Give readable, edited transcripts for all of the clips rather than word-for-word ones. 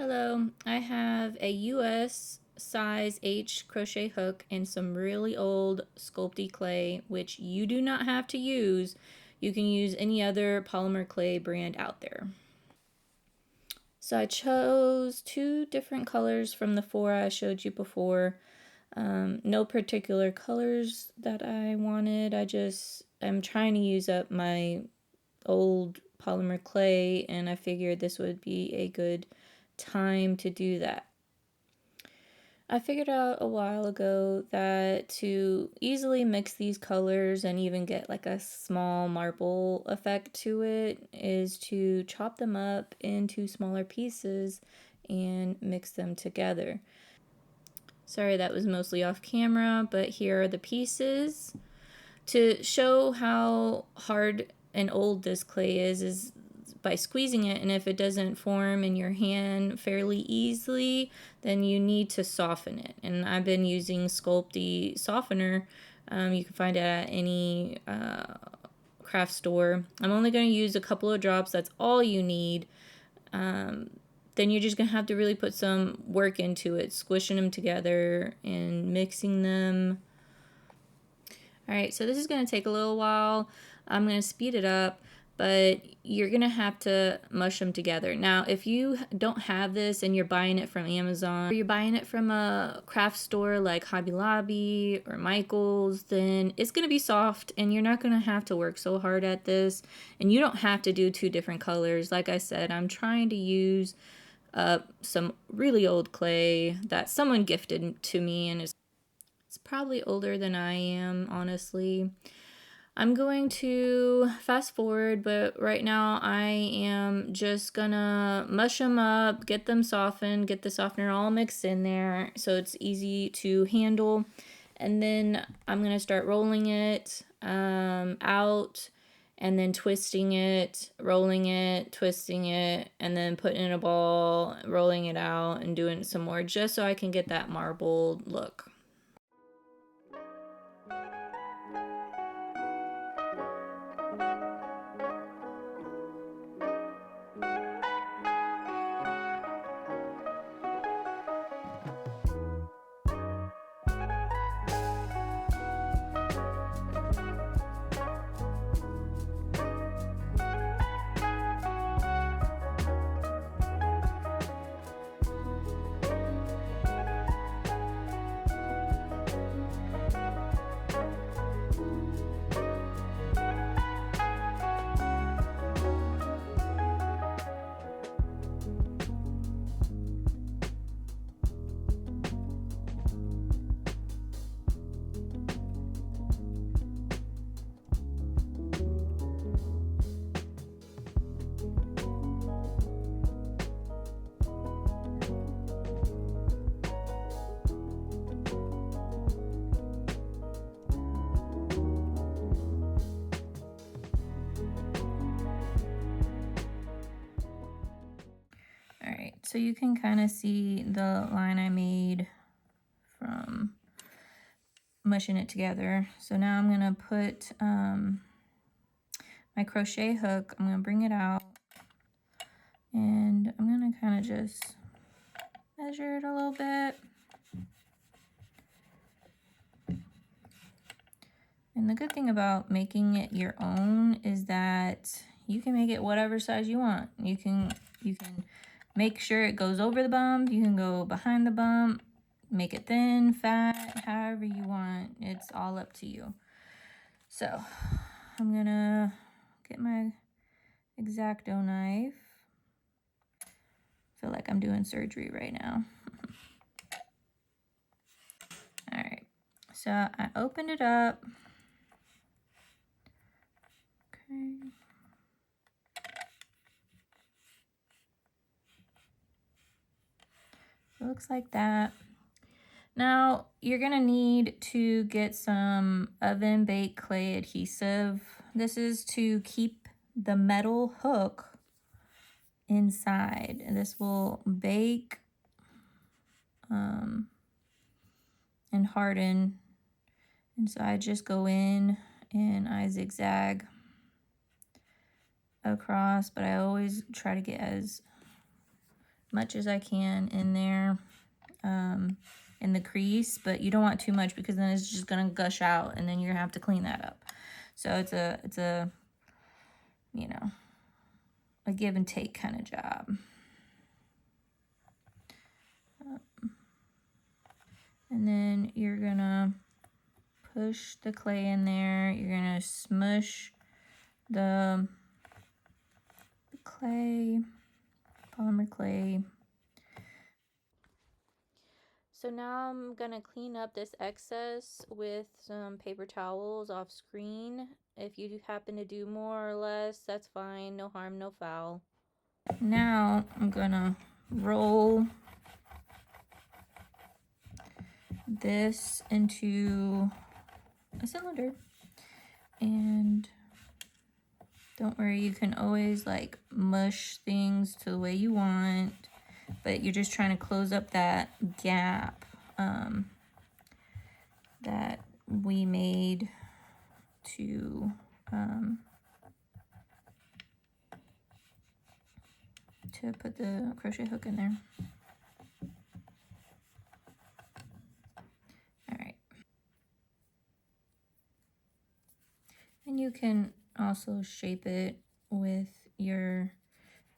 Hello, I have a US size H crochet hook and some really old Sculpey clay, which you do not have to use. You can use any other polymer clay brand out there. So I chose two different colors from the four I showed you before. No particular colors that I wanted. I'm trying to use up my old polymer clay, and I figured this would be a good time to do that. I figured out a while ago that to easily mix these colors and even get like a small marble effect to it is to chop them up into smaller pieces and mix them together. Sorry, that was mostly off camera, but here are the pieces. To show how hard and old this clay is by squeezing it, and if it doesn't form in your hand fairly easily, then you need to soften it. And I've been using Sculpey softener. You can find it at any craft store. I'm only going to use a couple of drops. That's all you need. Then you're just going to have to really put some work into it, squishing them together and mixing them. Alright, so this is going to take a little while. I'm going to speed it up, but you're going to have to mush them together. Now, if you don't have this and you're buying it from Amazon, or you're buying it from a craft store like Hobby Lobby or Michael's, then it's going to be soft and you're not going to have to work so hard at this. And you don't have to do two different colors. Like I said, I'm trying to use some really old clay that someone gifted to me, and it's probably older than I am, honestly. I'm going to fast forward, but right now I am just gonna mush them up, get them softened, get the softener all mixed in there so it's easy to handle. And then I'm gonna start rolling it out, and then twisting it, rolling it, twisting it, and then putting in a ball, rolling it out, and doing some more just so I can get that marbled look. Alright, so you can kind of see the line I made from mushing it together. So now I'm going to put my crochet hook, I'm going to bring it out, and I'm going to kind of just measure it a little bit. And the good thing about making it your own is that you can make it whatever size you want. You can make sure it goes over the bump, you can go behind the bump, make it thin, fat, however you want. It's all up to you. So I'm gonna get my X-Acto knife. I feel like I'm doing surgery right now. Alright, so I opened it up. Okay. It looks like that. Now, you're going to need to get some oven baked clay adhesive. This is to keep the metal hook inside. And this will bake and harden. And so I just go in and I zigzag across, but I always try to get as much as I can in there, in the crease, but you don't want too much because then it's just gonna gush out and then you're gonna have to clean that up. So it's a you know, a give and take kind of job. And then you're gonna push the clay in there. You're gonna smush the clay, polymer clay. So now I'm gonna clean up this excess with some paper towels off screen. If you happen to do more or less, that's fine. No harm, no foul. Now I'm gonna roll this into a cylinder. And don't worry, you can always like mush things to the way you want, but you're just trying to close up that gap that we made to put the crochet hook in there. All right. And you can also shape it with your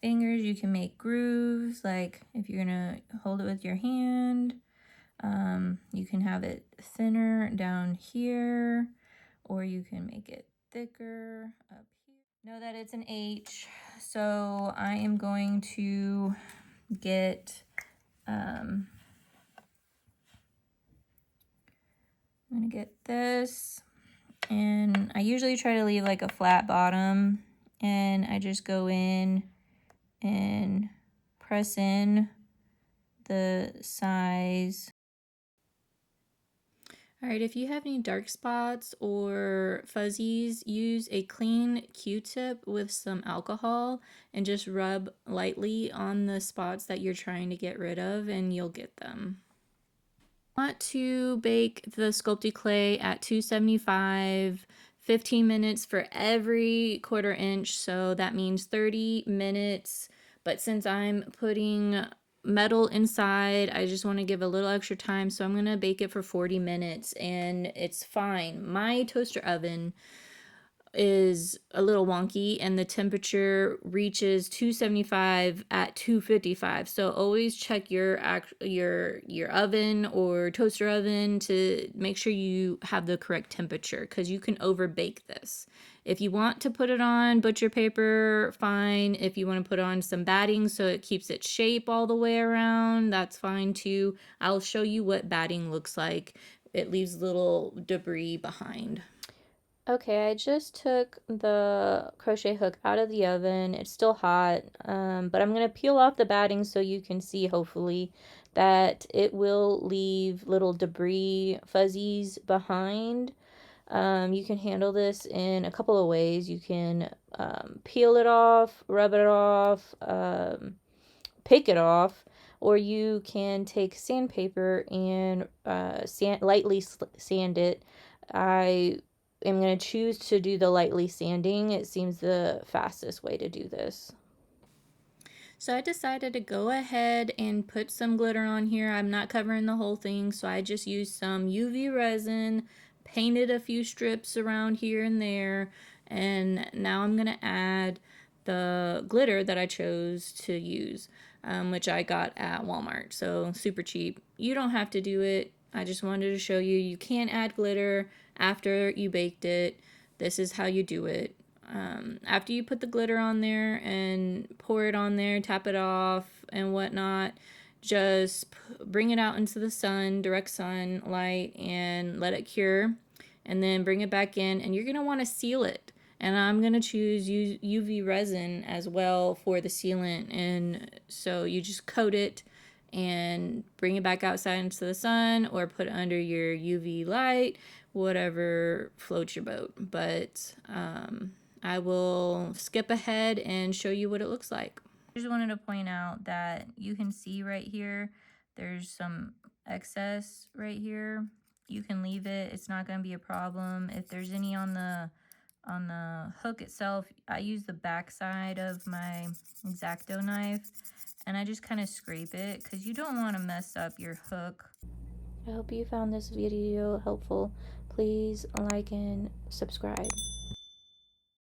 fingers. You can make grooves, like if you're gonna hold it with your hand. You can have it thinner down here, or you can make it thicker up here. Know that it's an H, so I am going to get, I'm gonna get this, and I usually try to leave like a flat bottom, and I just go in and press in the size. All right, if you have any dark spots or fuzzies, use a clean Q-tip with some alcohol and just rub lightly on the spots that you're trying to get rid of, and you'll get them. I want to bake the sculpty clay at 275, 15 minutes for every 1/4 inch, so that means 30 minutes. But since I'm putting metal inside, I just want to give a little extra time, so I'm gonna bake it for 40 minutes, and it's fine. My toaster oven is a little wonky, and the temperature reaches 275 at 255, so always check your oven or toaster oven to make sure you have the correct temperature, because you can over bake this. If you want to put it on butcher paper, fine. If you want to put on some batting so it keeps its shape all the way around, that's fine too. I'll show you what batting looks like. It leaves little debris behind. Okay, I just took the crochet hook out of the oven. It's still hot, but I'm going to peel off the batting so you can see, hopefully, that it will leave little debris fuzzies behind. You can handle this in a couple of ways. You can peel it off, rub it off, pick it off, or you can take sandpaper and lightly sand it. I am going to choose to do the lightly sanding. It seems the fastest way to do this. So I decided to go ahead and put some glitter on here. I'm not covering the whole thing, so I just used some UV resin, painted a few strips around here and there, and now I'm going to add the glitter that I chose to use, which I got at Walmart, so super cheap. You don't have to do it. I just wanted to show you you can add glitter after you baked it. This is how you do it. After you put the glitter on there and pour it on there, tap it off and whatnot, just bring it out into the sun, direct sunlight, and let it cure. And then bring it back in, and you're going to want to seal it. And I'm going to choose UV resin as well for the sealant. And so you just coat it and bring it back outside into the sun, or put it under your UV light, whatever floats your boat. But I will skip ahead and show you what it looks like. I just wanted to point out that you can see right here, there's some excess right here. You can leave it, it's not going to be a problem. If there's any on the hook itself, I use the back side of my X-Acto knife, and I just kind of scrape it because you don't want to mess up your hook. I hope you found this video helpful. Please like and subscribe.